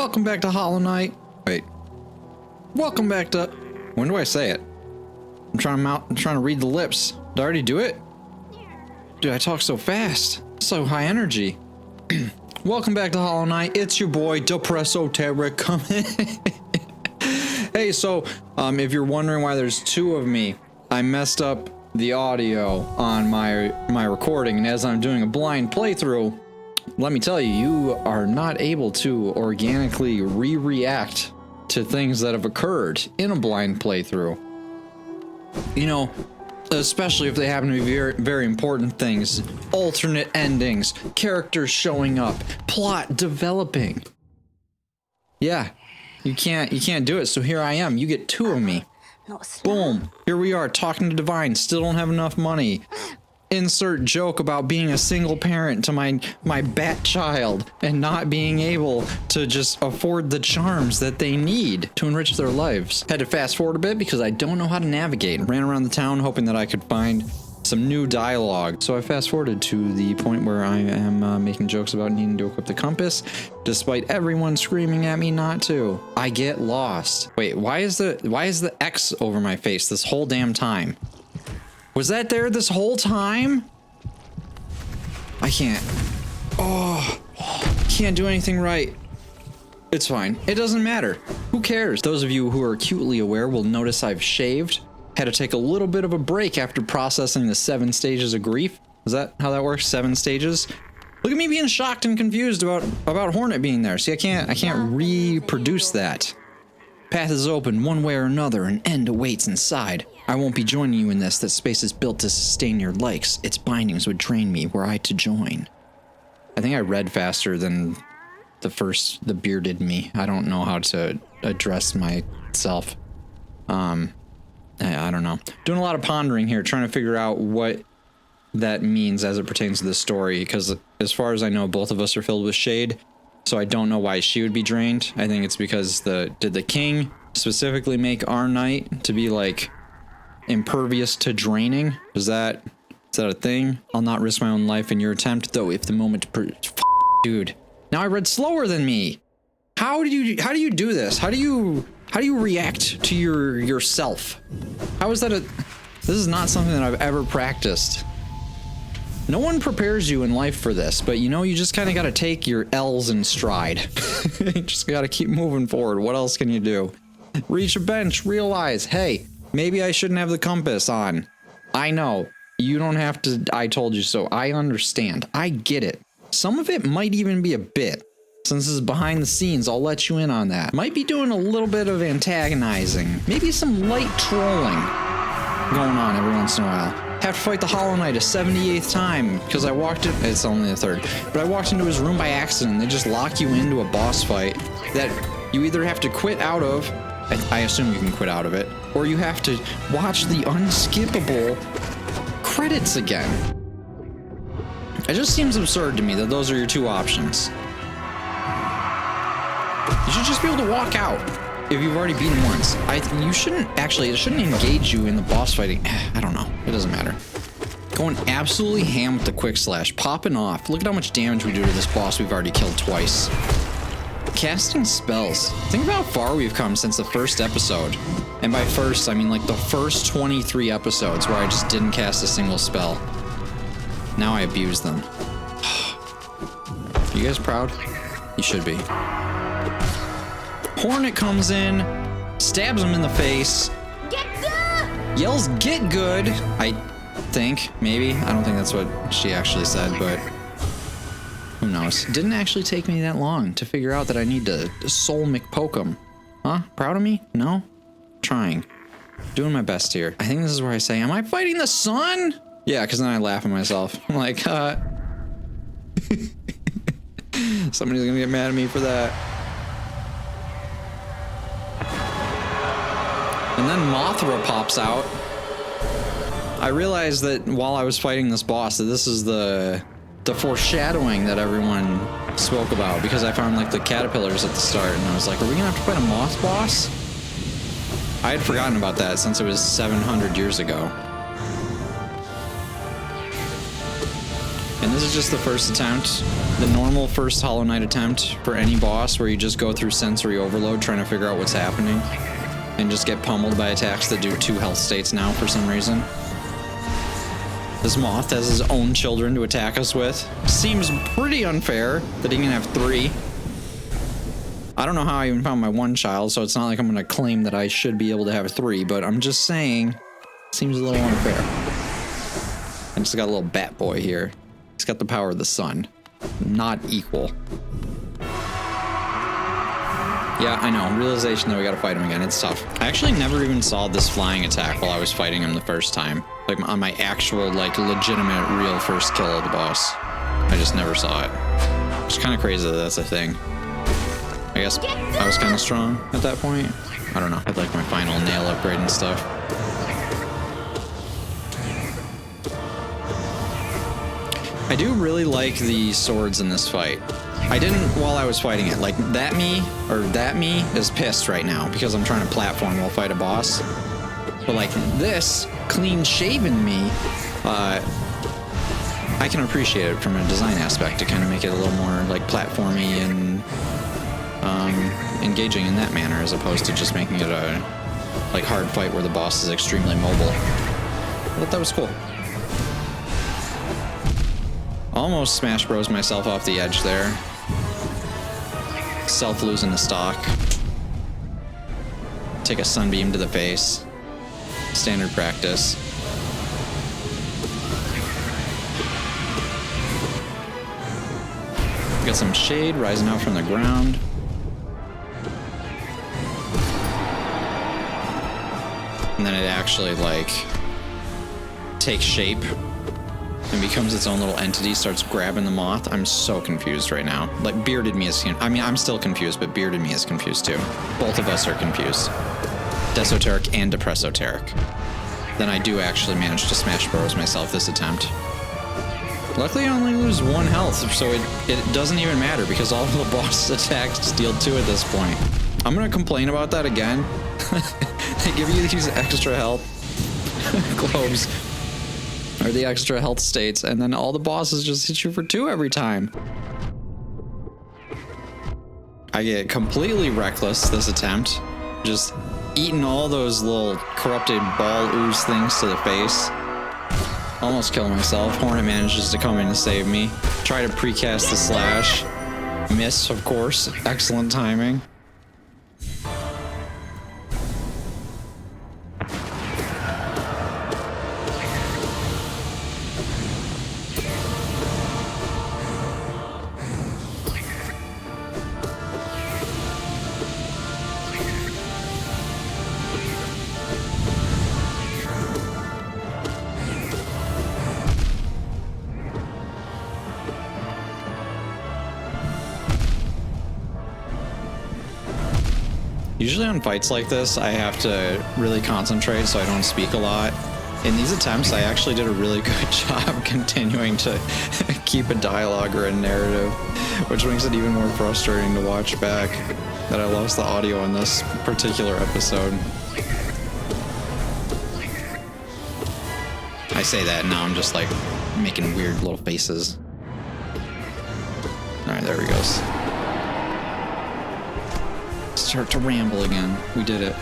Welcome back to Hollow Knight. Wait. Welcome back to... When do I say it? I'm trying to read the lips. Did I already do it? Dude, I talk so fast. So high energy. Welcome back to Hollow Knight. It's your boy, Depressoteric, coming. Hey, so, if you're wondering why there's two of me, I messed up the audio on my recording, and as I'm doing a blind playthrough, let me tell you, you are not able to organically react to things that have occurred in a blind playthrough. You know, especially if they happen to be very, very important things. Alternate endings, characters showing up, plot developing. Yeah, you can't do it, so here I am. You get two of me. Boom, here we are talking to Divine, still don't have enough money. Insert joke about being a single parent to my bat child and not being able to just afford the charms that they need to enrich their lives. Had to fast forward a bit because I don't know how to navigate. Ran around the town hoping that I could find some new dialogue. So I fast forwarded to the point where I am making jokes about needing to equip the compass, despite everyone screaming at me not to. I get lost. Wait, why is the X over my face this whole damn time? Was that there this whole time? I can't. Oh, can't do anything right. It's fine. It doesn't matter. Who cares? Those of you who are acutely aware will notice I've shaved. Had to take a little bit of a break after processing the 7 stages of grief. Is that how that works? 7 stages? Look at me being shocked and confused about Hornet being there. See, I can't reproduce that. Path is open one way or another, an end awaits inside. I won't be joining you in this. That space is built to sustain your likes. Its bindings would drain me were I to join. I think I read faster than the bearded me. I don't know how to address myself. I don't know. Doing a lot of pondering here, trying to figure out what that means as it pertains to the story, because as far as I know, both of us are filled with shade. So I don't know why she would be drained. I think it's because did the king specifically make our knight to be like impervious to draining? Is that a thing? I'll not risk my own life in your attempt, though. If the moment, dude. Now I read slower than me. How do you do this? How do you react to yourself? How is that this is not something that I've ever practiced. No one prepares you in life for this, but you know, you just kind of got to take your L's in stride. You just got to keep moving forward. What else can you do? Reach a bench, realize, hey, maybe I shouldn't have the compass on. I know. You don't have to, I told you so. I understand. I get it. Some of it might even be a bit. Since this is behind the scenes, I'll let you in on that. Might be doing a little bit of antagonizing. Maybe some light trolling going on every once in a while. Have to fight the Hollow Knight a 78th time because I walked in. It's only the 3rd, but I walked into his room by accident. They just lock you into a boss fight that you either have to quit out of. I assume you can quit out of it, or you have to watch the unskippable credits again. It just seems absurd to me that those are your two options. You should just be able to walk out if you've already beaten once. It shouldn't engage you in the boss fighting. I don't know. It doesn't matter. Going absolutely ham with the quick slash. Popping off. Look at how much damage we do to this boss we've already killed twice. Casting spells. Think about how far we've come since the first episode. And by first, I mean like the first 23 episodes where I just didn't cast a single spell. Now I abuse them. You guys proud? You should be. Hornet comes in, stabs him in the face. Get good! Yells, "Get good!" I think, maybe. I don't think that's what she actually said, but who knows? It didn't actually take me that long to figure out that I need to soul McPoke him. Huh? Proud of me? No? Trying. Doing my best here. I think this is where I say, am I fighting the sun? Yeah, because then I laugh at myself. I'm like, somebody's gonna get mad at me for that. And then Mothra pops out. I realized that while I was fighting this boss, that this is the foreshadowing that everyone spoke about, because I found like the caterpillars at the start, and I was like, are we gonna have to fight a moth boss? I had forgotten about that since it was 700 years ago. And this is just the first attempt, the normal first Hollow Knight attempt for any boss where you just go through sensory overload trying to figure out what's happening and just get pummeled by attacks that do 2 health states now for some reason. This moth has his own children to attack us with. Seems pretty unfair that he can have 3. I don't know how I even found my 1 child, so it's not like I'm gonna claim that I should be able to have 3, but I'm just saying, seems a little unfair. I just got a little bat boy here. He's got the power of the sun. Not equal. Yeah, I know. Realization that we gotta fight him again. It's tough. I actually never even saw this flying attack while I was fighting him the first time. Like on my actual, like, legitimate, real first kill of the boss. I just never saw it. It's kind of crazy that that's a thing. I guess I was kind of strong at that point. I don't know. I'd like my final nail upgrade and stuff. I do really like the swords in this fight. I didn't while I was fighting it. Like, that me is pissed right now because I'm trying to platform while fight a boss. But like this clean-shaven me, I can appreciate it from a design aspect to kind of make it a little more like platformy and engaging in that manner, as opposed to just making it a like hard fight where the boss is extremely mobile. I thought that was cool. Almost Smash Bros myself off the edge there. Self losing the stock. Take a sunbeam to the face. Standard practice. Got some shade rising out from the ground. And then it actually like takes shape and becomes its own little entity, starts grabbing the moth. I'm so confused right now. Like, bearded me is, I mean, I'm still confused, but bearded me is confused too. Both of us are confused. Desoteric and depressoteric. Then I do actually manage to Smash Bros myself this attempt. Luckily, I only lose 1 health, so it doesn't even matter because all of the boss attacks deal 2 at this point. I'm gonna complain about that again. They give you these extra health globes, or the extra health states, and then all the bosses just hit you for 2 every time. I get completely reckless this attempt, just eating all those little corrupted ball ooze things to the face. Almost kill myself. Hornet manages to come in and save me. Try to precast the slash. Miss, of course. Excellent timing. Usually on fights like this, I have to really concentrate so I don't speak a lot. In these attempts, I actually did a really good job continuing to keep a dialogue or a narrative, which makes it even more frustrating to watch back that I lost the audio in this particular episode. I say that and now I'm just like making weird little faces. Alright, there he goes. Start to ramble again. We did it.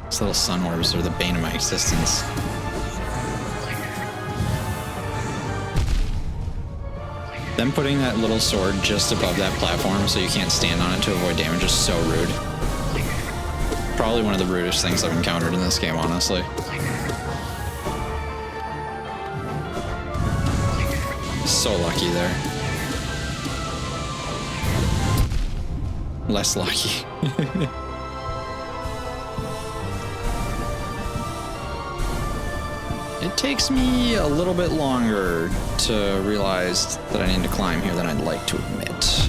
These little sun orbs are the bane of my existence. Them putting that little sword just above that platform so you can't stand on it to avoid damage is so rude. Probably one of the rudest things I've encountered in this game, honestly. So lucky there. Less lucky. It takes me a little bit longer to realize that I need to climb here than I'd like to admit.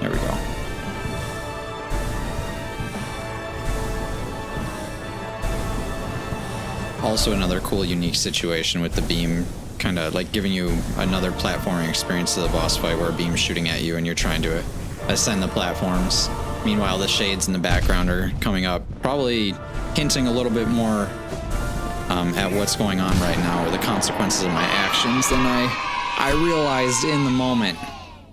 There we go. Also another cool, unique situation with the beam, kind of like giving you another platforming experience to the boss fight where a beam's shooting at you and you're trying to ascend the platforms. Meanwhile, the shades in the background are coming up, probably hinting a little bit more at what's going on right now, or the consequences of my actions, than I realized in the moment.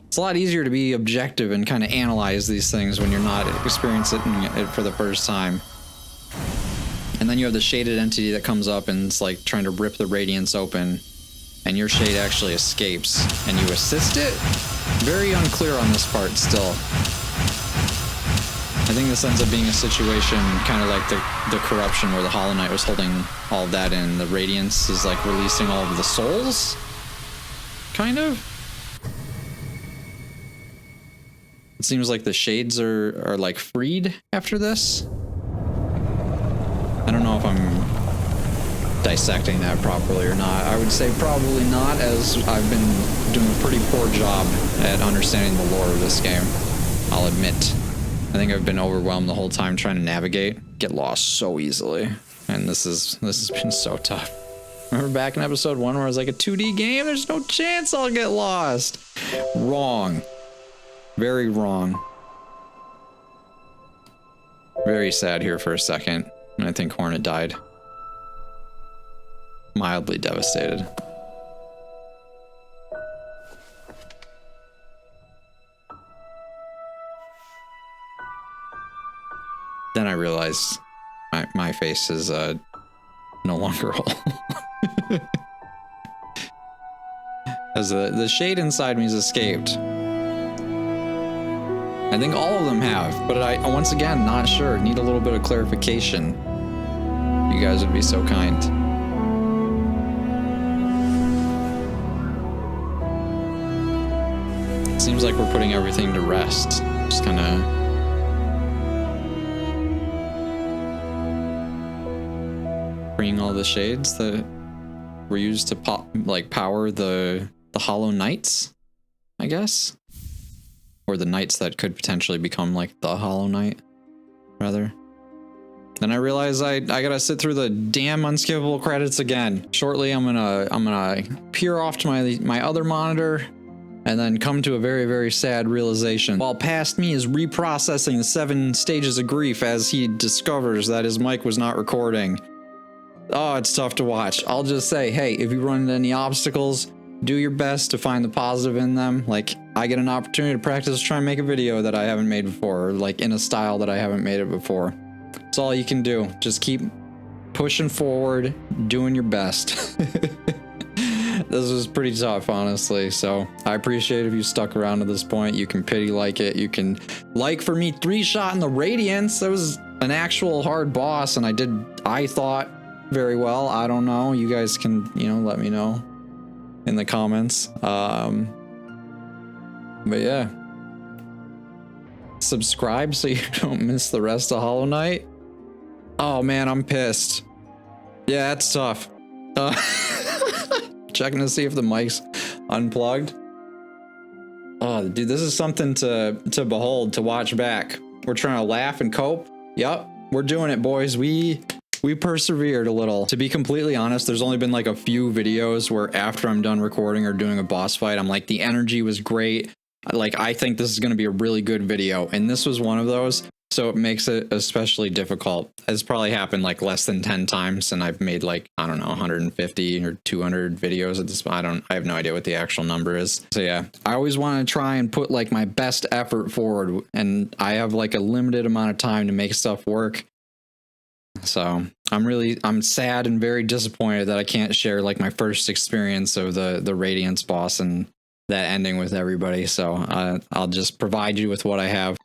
It's a lot easier to be objective and kind of analyze these things when you're not experiencing it for the first time. And then you have the shaded entity that comes up and it's like trying to rip the Radiance open, and your shade actually escapes and you assist it? Very unclear on this part still. I think this ends up being a situation kind of like the corruption where the Hollow Knight was holding all of that in. The Radiance is like releasing all of the souls? Kind of? It seems like the shades are like freed after this. I don't know if I'm dissecting that properly or not. I would say probably not, as I've been doing a pretty poor job at understanding the lore of this game, I'll admit. I think I've been overwhelmed the whole time trying to navigate, get lost so easily, and this has been so tough. Remember back in episode 1 where I was like, a 2D game? There's no chance I'll get lost. Wrong. Very wrong. Very sad here for a second. And I think Hornet died. Mildly devastated. Then I realized my face is no longer whole. As the shade inside me has escaped. I think all of them have, but I once again not sure. Need a little bit of clarification. You guys would be so kind. It seems like we're putting everything to rest. Just kind of freeing all the shades that were used to power the Hollow Knights, I guess. Or the knights that could potentially become like the Hollow Knight, rather. Then I realized I gotta sit through the damn unskippable credits again. Shortly, I'm gonna peer off to my other monitor, and then come to a very, very sad realization. While past me is reprocessing the 7 stages of grief as he discovers that his mic was not recording. Oh, it's tough to watch. I'll just say, hey, if you run into any obstacles, do your best to find the positive in them. Like, I get an opportunity to practice try and make a video that I haven't made before, or like in a style that I haven't made it before. That's all you can do. Just keep pushing forward, doing your best. This was pretty tough, honestly, so I appreciate if you stuck around to this point. You can pity like it. You can like for me 3-shot in the Radiance. That was an actual hard boss, and I thought very well. I don't know. You guys can, let me know in the comments. But yeah, subscribe so you don't miss the rest of Hollow Knight. Oh man, I'm pissed. Yeah, that's tough. Checking to see if the mic's unplugged. Oh, dude, this is something to behold, to watch back. We're trying to laugh and cope. Yup, we're doing it, boys. We persevered a little. To be completely honest, there's only been like a few videos where after I'm done recording or doing a boss fight, I'm like, the energy was great. Like, I think this is going to be a really good video. And this was one of those. So it makes it especially difficult. It's probably happened like less than 10 times. And I've made like, I don't know, 150 or 200 videos at this point. I have no idea what the actual number is. So yeah, I always want to try and put like my best effort forward. And I have like a limited amount of time to make stuff work. So I'm sad and very disappointed that I can't share like my first experience of the Radiance boss and that ending with everybody. So I'll just provide you with what I have.